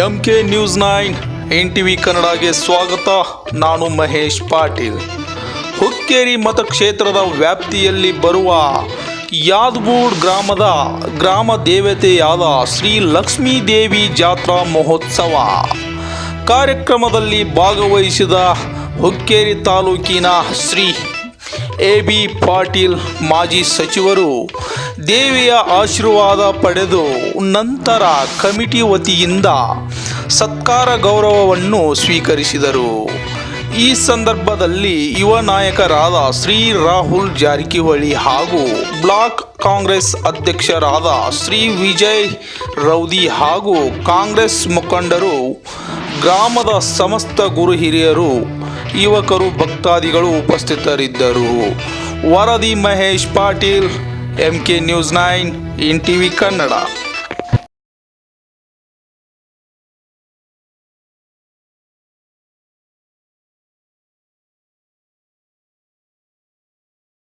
MK news 9 NTV ಕನ್ನಡಗೆ ಸ್ವಾಗತ. ನಾನು ಮಹೇಶ್ ಪಾಟೀಲ್. ಹುಕ್ಕೇರಿ ಮತಕ್ಷೇತ್ರದ ವ್ಯಾಪ್ತಿಯಲ್ಲಿ ಬರುವ ಯಾದಬೂಡ್ ಗ್ರಾಮದ ಗ್ರಾಮ ದೇವತೆಯಾದ ಶ್ರೀ ಲಕ್ಷ್ಮೀ ದೇವಿ ಜಾತ್ರಾ ಮಹೋತ್ಸವ ಕಾರ್ಯಕ್ರಮದಲ್ಲಿ ಭಾಗವಹಿಸಿದ ಹುಕ್ಕೇರಿ ತಾಲೂಕಿನ ಶ್ರೀ AB ಪಾಟೀಲ್ ಮಾಜಿ ಸಚಿವರು ದೇವಿಯ ಆಶೀರ್ವಾದ ಪಡೆದು ನಂತರ ಕಮಿಟಿ ವತಿಯಿಂದ ಸತ್ಕಾರ ಗೌರವವನ್ನು ಸ್ವೀಕರಿಸಿದರು. ಈ ಸಂದರ್ಭದಲ್ಲಿ ಯುವ ನಾಯಕರಾದ ಶ್ರೀ ರಾಹುಲ್ ಜಾರಕಿಹೊಳಿ ಹಾಗೂ ಬ್ಲಾಕ್ ಕಾಂಗ್ರೆಸ್ ಅಧ್ಯಕ್ಷರಾದ ಶ್ರೀ ವಿಜಯ್ ರೌದಿ ಹಾಗೂ ಕಾಂಗ್ರೆಸ್ ಮುಖಂಡರು, ಗ್ರಾಮದ ಸಮಸ್ತ ಗುರು ಹಿರಿಯರು, ಯುವಕರು, ಭಕ್ತಾದಿಗಳು ಉಪಸ್ಥಿತರಿದ್ದರು. ವರದಿ Mahesh Patil, MK news 9 NTV Kannada.